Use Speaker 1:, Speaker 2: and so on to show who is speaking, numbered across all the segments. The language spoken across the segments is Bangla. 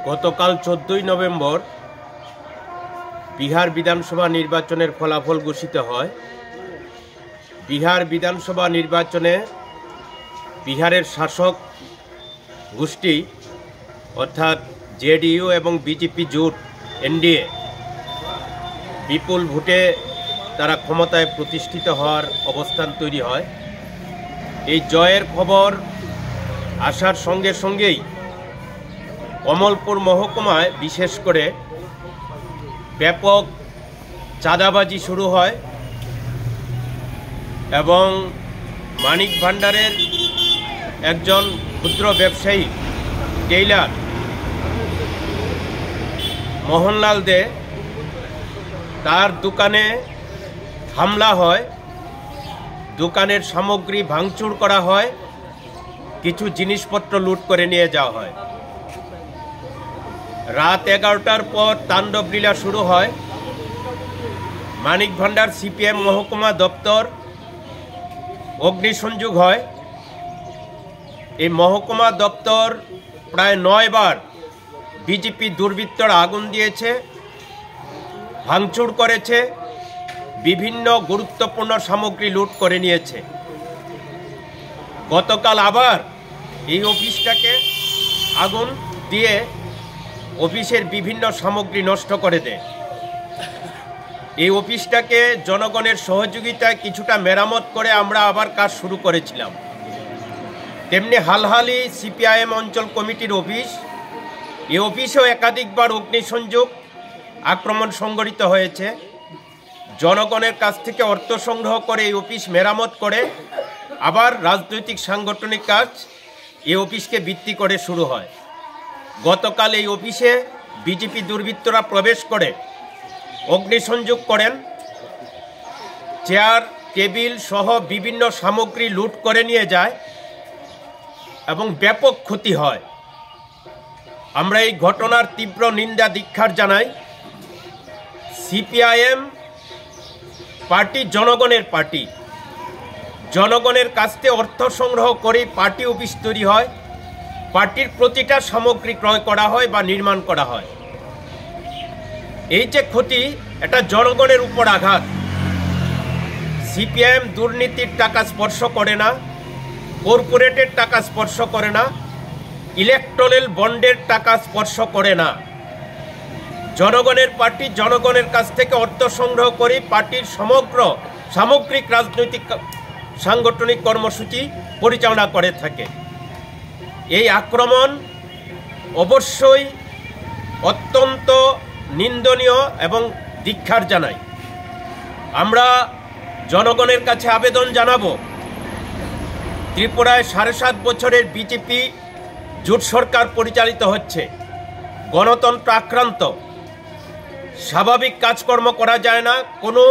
Speaker 1: গতকাল 14ই নভেম্বর বিহার বিধানসভা নির্বাচনের ফলাফল ঘোষিত হয়। বিহার বিধানসভা নির্বাচনে বিহারের শাসক গোষ্ঠী অর্থাৎ জেডিইউ এবং বিজেপি জোট এনডিএ বিপুল ভোটে তারা ক্ষমতায় প্রতিষ্ঠিত হওয়ার অবস্থান তৈরি হয়। এই জয়ের খবর আসার সঙ্গে সঙ্গেই কমলপুর মহকুমায় বিশেষ করে ব্যাপক চাঁদাবাজি শুরু হয় এবং মানিক ভান্ডারের একজন ক্ষুদ্র ব্যবসায়ী টেইলার মোহনলাল দে তার দোকানে হামলা হয়, দোকানের সামগ্রী ভাঙচুর করা হয়, কিছু জিনিসপত্র লুট করে নিয়ে যাওয়া হয়। রাত 11টার পর তাণ্ডব লীলা শুরু হয়। মানিক ভান্ডার সিপিএম মহকুমা দপ্তর অগ্নিসংযোগ হয়। এই মহকুমা দপ্তর প্রায় 9 বার বিজেপি দুর্বৃত্তরা আগুন দিয়েছে, ভাঙচুর করেছে, বিভিন্ন গুরুত্বপূর্ণ সামগ্রী লুট করে নিয়েছে। গতকাল আবার এই অফিসটাকে আগুন দিয়ে অফিসের বিভিন্ন সামগ্রী নষ্ট করে দেয়। এই অফিসটাকে জনগণের সহযোগিতায় কিছুটা মেরামত করে আমরা আবার কাজ শুরু করেছিলাম। তেমনি হালহালি সিপিআইএম অঞ্চল কমিটির অফিস, এই অফিসেও একাধিকবার অগ্নিসংযোগ আক্রমণ সংঘটিত হয়েছে। জনগণের কাছ থেকে অর্থ সংগ্রহ করে এই অফিস মেরামত করে আবার রাজনৈতিক সাংগঠনিক কাজ এই অফিসকে ভিত্তি করে শুরু হয়। গতকাল এই অফিসে বিজেপি দুর্বৃত্তরা প্রবেশ করে অগ্নিসংযোগ করেন, চেয়ার টেবিল সহ বিভিন্ন সামগ্রী লুট করে নিয়ে যায় এবং ব্যাপক ক্ষতি হয়। আমরা এই ঘটনার তীব্র নিন্দা ধিক্কার জানাই। সিপিআইএম পার্টি জনগণের পার্টি, জনগণের কাছ থেকে অর্থ সংগ্রহ করে পার্টি অফিস তৈরি হয়, পার্টির প্রতিটা সামগ্রী ক্রয় করা হয় বা নির্মাণ করা হয়। এই যে ক্ষতি, এটা জনগণের উপর আঘাত। সিপিআইএম দুর্নীতির টাকা স্পর্শ করে না, কর্পোরেটের টাকা স্পর্শ করে না, ইলেকট্রাল বন্ডের টাকা স্পর্শ করে না। জনগণের পার্টি জনগণের কাছ থেকে অর্থ সংগ্রহ করে পার্টির সমগ্র সামগ্রিক রাজনৈতিক সাংগঠনিক কর্মসূচি পরিচালনা করে থাকে। এই আক্রমণ অবশ্যই অত্যন্ত নিন্দনীয় এবং ধিক্কার জানাই। আমরা জনগণের কাছে আবেদন জানাবো, ত্রিপুরায় 7.5 বছরের বিজেপি জোট সরকার পরিচালিত হচ্ছে, গণতন্ত্র আক্রান্ত, স্বাভাবিক কাজকর্ম করা যায় না, কোনো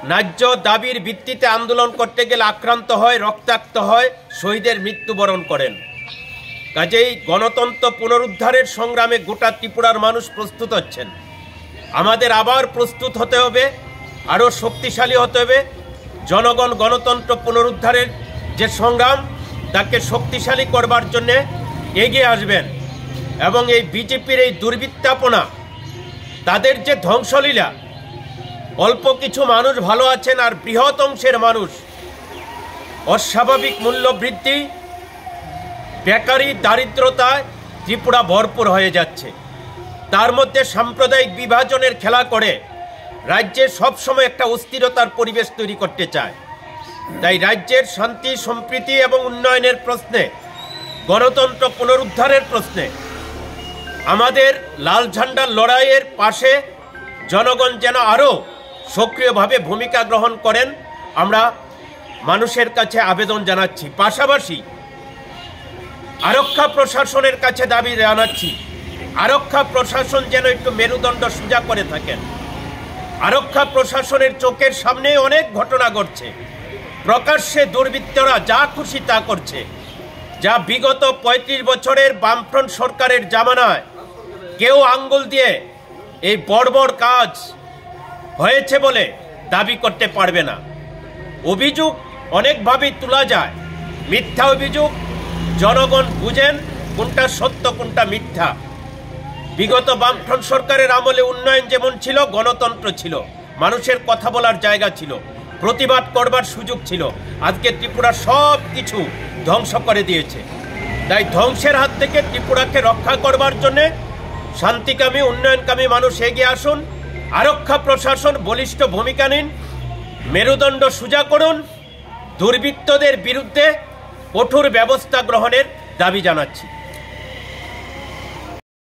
Speaker 1: ন্যায্য দাবির ভিত্তিতে আন্দোলন করতে গেলে আক্রান্ত হয়, রক্তাক্ত হয়, শহীদের মৃত্যুবরণ করেন। কাজেই গণতন্ত্র পুনরুদ্ধারের সংগ্রামে গোটা ত্রিপুরার মানুষ প্রস্তুত হচ্ছেন। আমাদের আবার প্রস্তুত হতে হবে, আরও শক্তিশালী হতে হবে। জনগণ গণতন্ত্র পুনরুদ্ধারের যে সংগ্রাম, তাকে শক্তিশালী করবার জন্যে এগিয়ে আসবেন। এবং এই বিজেপির এই দুর্বৃত্তাপনা, তাদের যে ধ্বংসলীলা, অল্প কিছু মানুষ ভালো আছেন আর বৃহৎ অংশের মানুষ অস্বাভাবিক মূল্য বৃদ্ধি, বেকারি, দারিদ্রতায় ত্রিপুরা ভরপুর হয়ে যাচ্ছে। তার মধ্যে সাম্প্রদায়িক বিভাজনের খেলা করে রাজ্যে সবসময় একটা অস্থিরতার পরিবেশ তৈরি করতে চায়। তাই রাজ্যের শান্তি, সম্প্রীতি এবং উন্নয়নের প্রশ্নে, গণতন্ত্র পুনরুদ্ধারের প্রশ্নে আমাদের লাল ঝান্ডার লড়াইয়ের পাশে জনগণ যেন আরও সক্রিয়ভাবে ভূমিকা গ্রহণ করেন, আমরা মানুষের কাছে আবেদন জানাচ্ছি। পাশাপাশি আরক্ষা প্রশাসনের কাছে দাবি জানাচ্ছি, আরক্ষা প্রশাসন যেন একটু মেরুদণ্ড সোজা করে থাকেন। আরক্ষা প্রশাসনের চোখের সামনে অনেক ঘটনা ঘটছে, প্রকাশ্যে দুর্বৃত্তরা যা খুশি তা করছে, যা বিগত ৩৫ বছরের বামফ্রন্ট সরকারের জামানায় কেউ আঙ্গুল দিয়ে এই বর্বর কাজ হয়েছে বলে দাবি করতে পারবে না। অভিযোগ অনেকভাবেই তোলা যায়, মিথ্যা অভিযোগ, জনগণ বুঝেন কোনটা সত্য কোনটা মিথ্যা। বিগত বামফ্রন্ট সরকারের আমলে উন্নয়ন যেমন ছিল, গণতন্ত্র ছিল, মানুষের কথা বলার জায়গা ছিল, প্রতিবাদ করবার সুযোগ ছিল। আজকে ত্রিপুরা সব কিছু ধ্বংস করে দিয়েছে। তাই ধ্বংসের হাত থেকে ত্রিপুরাকে রক্ষা করবার জন্যে শান্তিকামী, উন্নয়নকামী মানুষ এগিয়ে আসুন। আরক্ষা প্রশাসন বলিষ্ঠ ভূমিকা নিন, মেরুদণ্ড সোজা করুন, দুর্বৃত্তদের বিরুদ্ধে কঠোর ব্যবস্থা গ্রহণের দাবি জানাচ্ছি।